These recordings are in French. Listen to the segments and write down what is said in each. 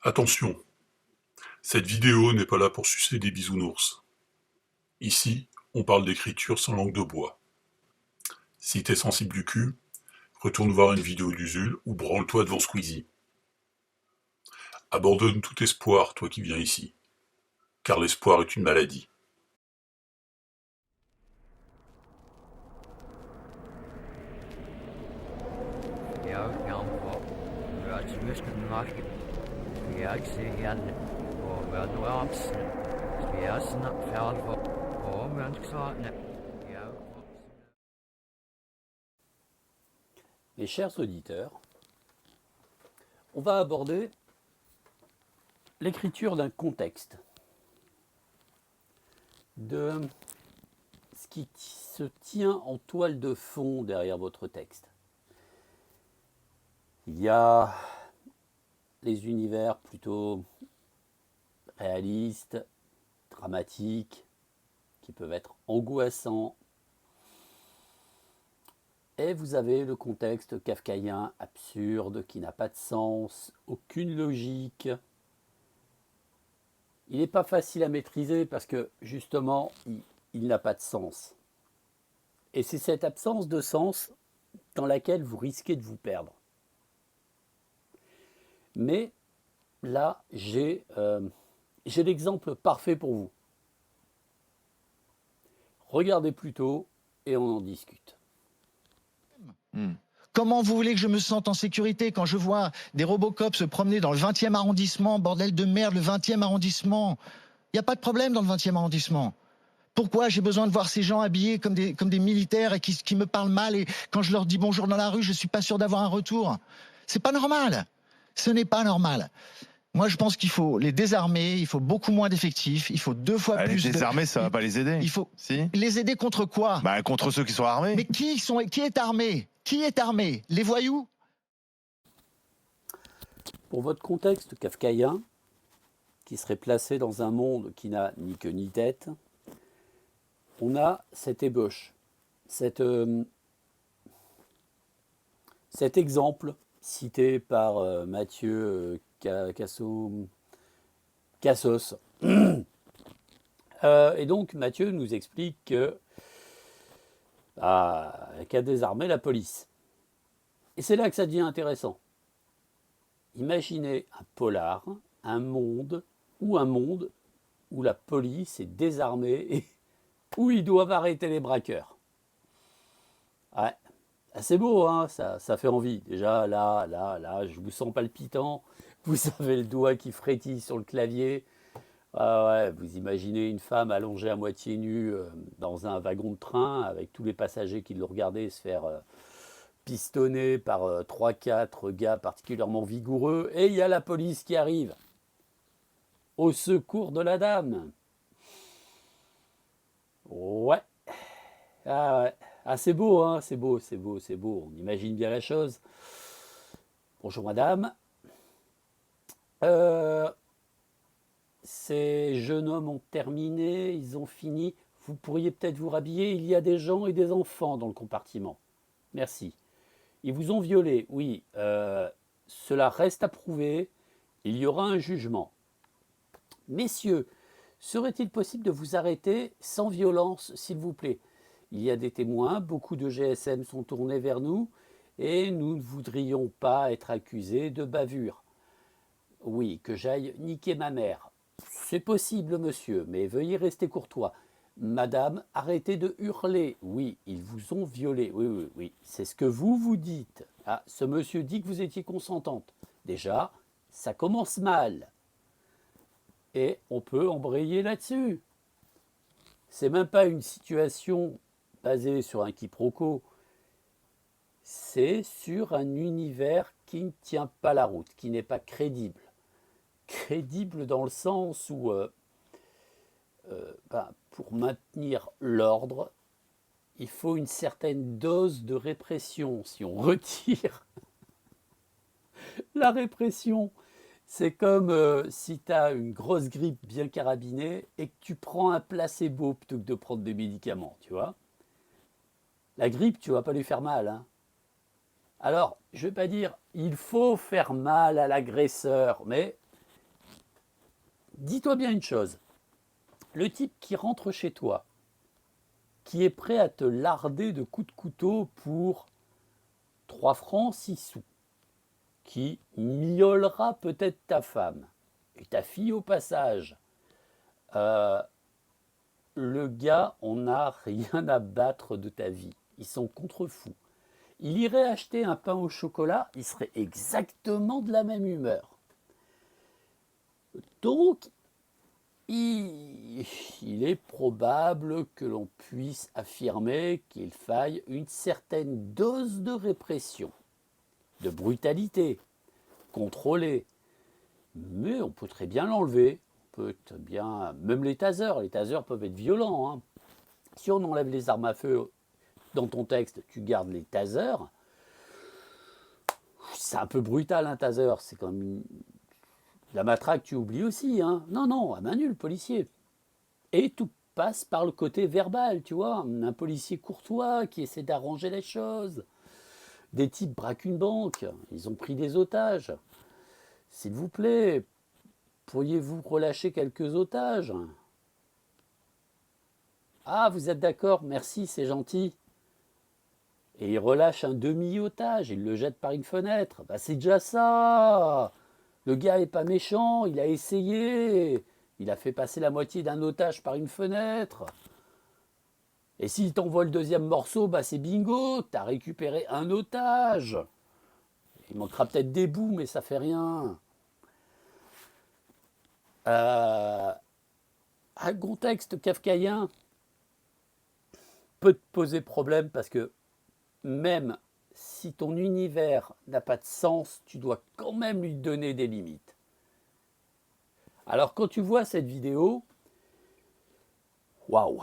Attention, cette vidéo n'est pas là pour sucer des bisounours. Ici, on parle d'écriture sans langue de bois. Si t'es sensible du cul, retourne voir une vidéo d'Usul ou branle-toi devant Squeezie. Abandonne tout espoir, toi qui viens ici, car l'espoir est une maladie. Ja, jammer. Ja, het is misschien nog. Ja, ik zie je oh, we hadden wel absen. Ja, snap veel voor. Oh, we hadden gezegd, nee. Ja, Mes chers auditeurs, on va aborder l'écriture d'un contexte, de ce qui se tient en toile de fond derrière votre texte. Il y a les univers plutôt réalistes, dramatiques, qui peuvent être angoissants. Et vous avez le contexte kafkaïen absurde, qui n'a pas de sens, aucune logique. Il n'est pas facile à maîtriser parce que justement, il n'a pas de sens. Et c'est cette absence de sens dans laquelle vous risquez de vous perdre. Mais là, j'ai l'exemple parfait pour vous. Regardez plutôt et on en discute. Comment vous voulez que je me sente en sécurité quand je vois des Robocop se promener dans le 20e arrondissement, bordel de merde, le 20e arrondissement? Il n'y a pas de problème dans le 20e arrondissement. Pourquoi j'ai besoin de voir ces gens habillés comme des militaires et qui me parlent mal, et quand je leur dis bonjour dans la rue, je ne suis pas sûr d'avoir un retour? C'est pas normal. Ce n'est pas normal. Moi, je pense qu'il faut les désarmer, il faut beaucoup moins d'effectifs, il faut 2 fois plus. Les désarmer, ça va pas les aider. Il faut si. Les aider contre quoi? Contre ceux qui sont armés. Mais qui est armé? Qui est armé? Les voyous? Pour votre contexte kafkaïen, qui serait placé dans un monde qui n'a ni queue ni tête, on a cette ébauche, cet exemple cité par Mathieu Cassos. Et donc Mathieu nous explique qu'a désarmé la police. Et c'est là que ça devient intéressant. Imaginez un polar, un monde où la police est désarmée et où ils doivent arrêter les braqueurs. Ouais, c'est beau, hein, ça fait envie. Déjà, là, je vous sens palpitant. Vous avez le doigt qui frétille sur le clavier. Ouais, vous imaginez une femme allongée à moitié nue dans un wagon de train avec tous les passagers qui le regardaient se faire pistonner par 3-4 gars particulièrement vigoureux. Et il y a la police qui arrive au secours de la dame. Ouais. Ah ouais. Ah, c'est beau, hein, c'est beau. On imagine bien la chose. Bonjour madame. Ces jeunes hommes ont terminé, ils ont fini. Vous pourriez peut-être vous rhabiller. Il y a des gens et des enfants dans le compartiment. Merci. Ils vous ont violé, oui. Cela reste à prouver. Il y aura un jugement. Messieurs, serait-il possible de vous arrêter sans violence, s'il vous plaît? Il y a des témoins, beaucoup de GSM sont tournés vers nous et nous ne voudrions pas être accusés de bavure. Oui, que j'aille niquer ma mère. C'est possible, monsieur, mais veuillez rester courtois. Madame, arrêtez de hurler. Oui, ils vous ont violé. Oui, c'est ce que vous dites. Ah, ce monsieur dit que vous étiez consentante. Déjà, ça commence mal. Et on peut embrayer là-dessus. C'est même pas une situation basée sur un quiproquo. C'est sur un univers qui ne tient pas la route, qui n'est pas crédible. Crédible dans le sens où, pour maintenir l'ordre, il faut une certaine dose de répression. Si on retire la répression, c'est comme si tu as une grosse grippe bien carabinée et que tu prends un placebo plutôt que de prendre des médicaments, tu vois. La grippe, tu vas pas lui faire mal, hein. Alors, je ne vais pas dire il faut faire mal à l'agresseur, mais dis-toi bien une chose. Le type qui rentre chez toi, qui est prêt à te larder de coups de couteau pour 3 francs 6 sous, qui miaulera peut-être ta femme et ta fille au passage, le gars, on n'a rien à battre de ta vie. Ils sont contre-fous. Il irait acheter un pain au chocolat, il serait exactement de la même humeur. Donc, il est probable que l'on puisse affirmer qu'il faille une certaine dose de répression, de brutalité, contrôlée. Mais on peut très bien l'enlever. On peut très bien, même les tasers peuvent être violents. Hein. Si on enlève les armes à feu dans ton texte, tu gardes les tasers. C'est un peu brutal un taser, c'est comme la matraque, tu oublies aussi. Hein. Non, à main nue, le policier. Et tout passe par le côté verbal, tu vois. Un policier courtois qui essaie d'arranger les choses. Des types braquent une banque, ils ont pris des otages. S'il vous plaît, pourriez-vous relâcher quelques otages? Ah, vous êtes d'accord, merci, c'est gentil. Et il relâche un demi-otage, il le jette par une fenêtre. Bah, c'est déjà ça. Le gars est pas méchant, il a essayé. Il a fait passer la moitié d'un otage par une fenêtre. Et s'il t'envoie le deuxième morceau, bah c'est bingo, t'as récupéré un otage. Il manquera peut-être des bouts, mais ça fait rien. Un contexte kafkaïen peut te poser problème parce que même si ton univers n'a pas de sens, tu dois quand même lui donner des limites. Alors quand tu vois cette vidéo, waouh,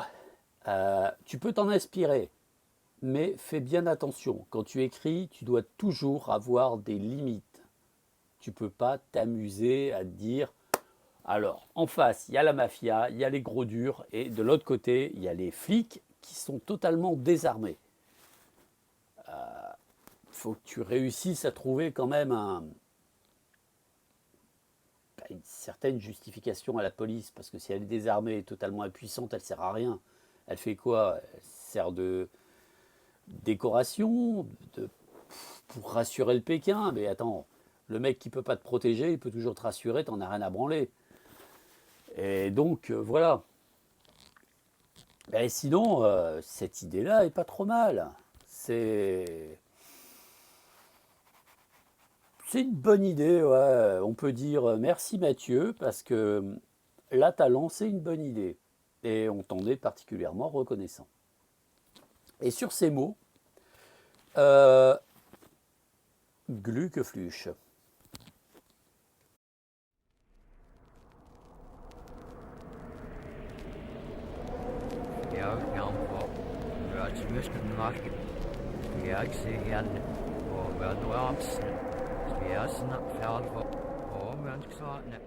tu peux t'en inspirer, mais fais bien attention. Quand tu écris, tu dois toujours avoir des limites. Tu ne peux pas t'amuser à te dire, alors en face, il y a la mafia, il y a les gros durs, et de l'autre côté, il y a les flics qui sont totalement désarmés. Faut que tu réussisses à trouver quand même une certaine justification à la police, parce que si elle est désarmée et totalement impuissante, elle ne sert à rien. Elle fait quoi? Elle sert de décoration, pour rassurer le Pékin. Mais attends, le mec qui ne peut pas te protéger, il peut toujours te rassurer, t'en as rien à branler. Et donc, voilà. Et sinon, cette idée-là est pas trop mal. C'est une bonne idée, ouais. On peut dire merci Mathieu, parce que là, tu as lancé une bonne idée. Et on t'en est particulièrement reconnaissant. Et sur ces mots, Gluckeflüche. Ja, jammer. Ja, het is een markt. Ja, ik zie gerne. Oh, we hebben nu amsen. Ja, snap, ja, oh, we hebben het